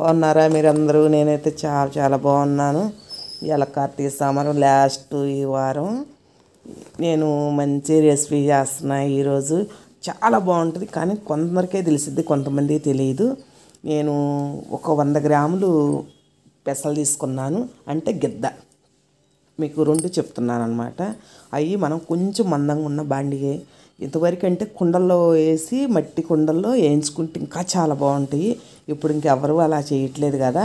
బాగున్నారా మీరందరూ? నేనైతే చాలా చాలా బాగున్నాను. ఇవాళ కార్తీక సోమవారం లాస్ట్ ఈ వారం నేను మంచి రెసిపీ చేస్తున్నా. ఈరోజు చాలా బాగుంటుంది, కానీ కొందరికే తెలిసిద్ది, కొంతమందికి తెలియదు. నేను ఒక 100 గ్రాములు పెసలు తీసుకున్నాను, అంటే గిద్ద. మీకు 2 చెప్తున్నాను అనమాట. అవి మనం కొంచెం మందంగా ఉన్న బాండిగే, ఇంతవరకు అంటే కుండల్లో వేసి మట్టి కుండల్లో వేయించుకుంటే ఇంకా చాలా బాగుంటాయి. ఇప్పుడు ఇంకెవరు అలా చేయట్లేదు కదా.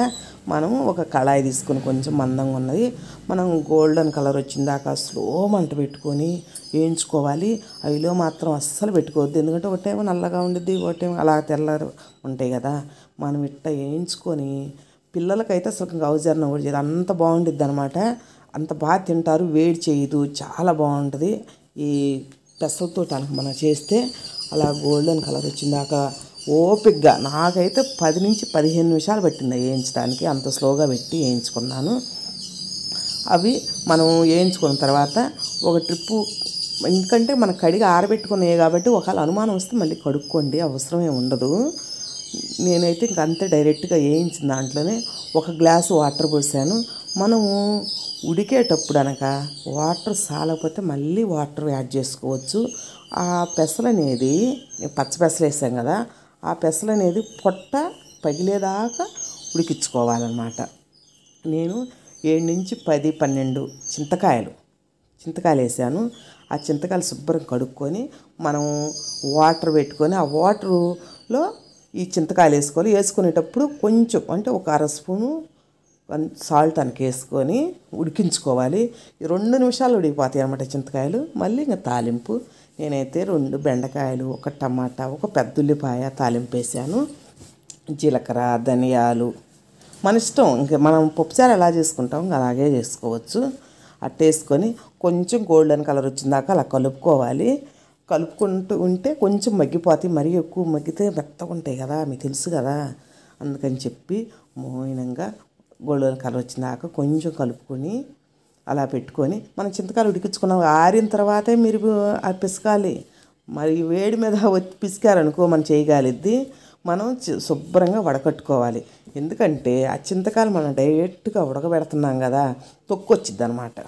మనం ఒక కళాయి తీసుకొని కొంచెం మందంగా ఉన్నది మనం గోల్డెన్ కలర్ వచ్చిందాకా స్లో మంట పెట్టుకొని వేయించుకోవాలి. అవిలో మాత్రం అస్సలు పెట్టుకోవద్దు, ఎందుకంటే ఒకటేమో నల్లగా ఉండిద్ది, ఒకటేమో అలా తెల్లరు ఉంటాయి కదా. మనం ఇట్ట వేయించుకొని పిల్లలకైతే అసలు అవసరం కూడా చేయదు, అంత బాగుండిద్ది అనమాట. అంత బాగా తింటారు, వేడి చేయదు, చాలా బాగుంటుంది. ఈ పెసలతో మనం చేస్తే అలా గోల్డెన్ కలర్ వచ్చిందాక ఓపిక్గా, నాకైతే 10 నుంచి 15 నిమిషాలు పట్టింది వేయించడానికి, అంత స్లోగా పెట్టి వేయించుకున్నాను. అవి మనం వేయించుకున్న తర్వాత ఒక ట్రిప్పు, ఎందుకంటే మనం కడిగి ఆరబెట్టుకున్నాయి కాబట్టి ఒకవేళ అనుమానం వస్తే మళ్ళీ కడుక్కోండి, అవసరమే ఉండదు. నేనైతే ఇంక అంతే డైరెక్ట్గా వేయించిన దాంట్లోనే 1 గ్లాసు వాటర్ పోసాను. మనము ఉడికేటప్పుడు అనక వాటర్ సాలకపోతే మళ్ళీ వాటర్ యాడ్ చేసుకోవచ్చు. ఆ పెసలు అనేది పచ్చ పెసలు వేసాం కదా, ఆ పెసలు అనేది పొట్ట పగిలేదాకా ఉడికించుకోవాలన్నమాట. నేను 7 నుంచి 10, 12 చింతకాయలు వేసాను. ఆ చింతకాయలు శుభ్రం కడుక్కొని మనం వాటర్ పెట్టుకొని ఆ వాటరులో ఈ చింతకాయలు వేసుకునేటప్పుడు కొంచెం, అంటే ఒక 1/2 స్పూను సాల్ట్ అనక వేసుకొని ఉడికించుకోవాలి. 2 నిమిషాలు ఉడికిపోతాయి అన్నమాట చింతకాయలు. మళ్ళీ ఇంకా తాలింపు, నేనైతే 2 బెండకాయలు, 1 టమాటా, 1 పెద్ద ఉల్లిపాయ తాలింపు వేసాను. జీలకర్ర, ధనియాలు మన ఇష్టం, ఇంకా మనం పప్పుచారు ఎలా చేసుకుంటాం అలాగే చేసుకోవచ్చు. అట్టేసుకొని కొంచెం గోల్డెన్ కలర్ వచ్చిందాక అలా కలుపుకోవాలి. కలుపుకుంటూ ఉంటే కొంచెం మగ్గిపోతాయి, మరీ ఎక్కువ మగ్గితే మెత్తగా ఉంటాయి కదా, మీకు తెలుసు కదా. అందుకని చెప్పి మోయినంగా గోల్డెన్ కలర్ వచ్చిందాక కొంచెం కలుపుకొని అలా పెట్టుకొని మనం చింతకాయలు ఉడికించుకున్నాం, ఆరిన తర్వాతే మీరు అది పిసకాలి. మరి వేడి మీద పిసికారనుకో మనం చేయగలిద్ది. మనం శుభ్రంగా వడకట్టుకోవాలి, ఎందుకంటే ఆ చింతకాయలు మనం డైరెక్ట్గా ఉడకబెడుతున్నాం కదా, తొక్కొచ్చిద్ది అనమాట.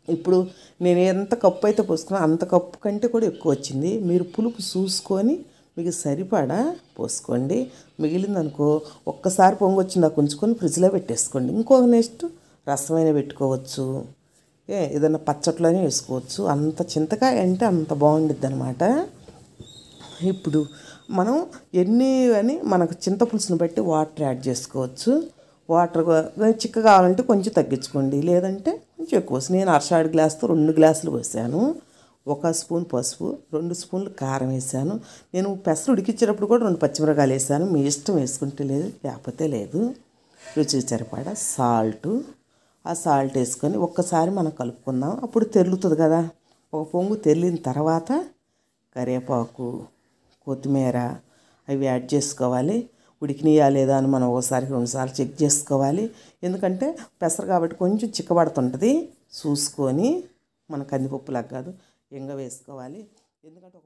ఇప్పుడు నేను ఎంత కప్పు అయితే పోసుకున్నా అంత కప్పు కంటే కూడా ఎక్కువ వచ్చింది. మీరు పులుపు చూసుకొని మీకు సరిపడా పోసుకోండి. మిగిలిందనుకో ఒక్కసారి పొంగు వచ్చిందాక ఉంచుకొని ఫ్రిడ్జ్లో పెట్టేసుకోండి. ఇంకొక నెక్స్ట్ రసమైన పెట్టుకోవచ్చు, ఏదైనా పచ్చట్లోనే వేసుకోవచ్చు. అంత చింతకాయ అంటే అంత బాగుండిద్ది అనమాట. ఇప్పుడు మనం ఎన్ని అని మనకు చింతపులుసుని బట్టి వాటర్ యాడ్ చేసుకోవచ్చు. వాటర్ చిక్క కావాలంటే కొంచెం తగ్గించుకోండి, లేదంటే కొంచెం ఎక్కువ. నేను 1/2 గ్లాసుతో 2 గ్లాసులు పోసాను. 1 స్పూన్ పసుపు, 2 స్పూన్లు కారం వేసాను. నేను పెసలు ఉడికించేటప్పుడు కూడా 2 పచ్చిమిరకాయలు వేసాను, మీ ఇష్టం వేసుకుంటే లేదు, లేకపోతే లేదు. రుచికి సరిపడా సాల్టు, ఆ సాల్ట్ వేసుకొని ఒక్కసారి మనం కలుపుకుందాం. అప్పుడు తెరులుతుంది కదా. ఒక పొంగు తెరిలిన తర్వాత కరివేపాకు, కొత్తిమీర అవి యాడ్ చేసుకోవాలి. ఉడికినాయా లేదా అని మనం ఒకసారి 2 సార్లు చెక్ చేసుకోవాలి, ఎందుకంటే పెసరు కాబట్టి కొంచెం చిక్కబడుతుంటుంది. చూసుకొని మన కందిపప్పులాగా కాదు, ఇంగ వేసుకోవాలి. ఎందుకంటే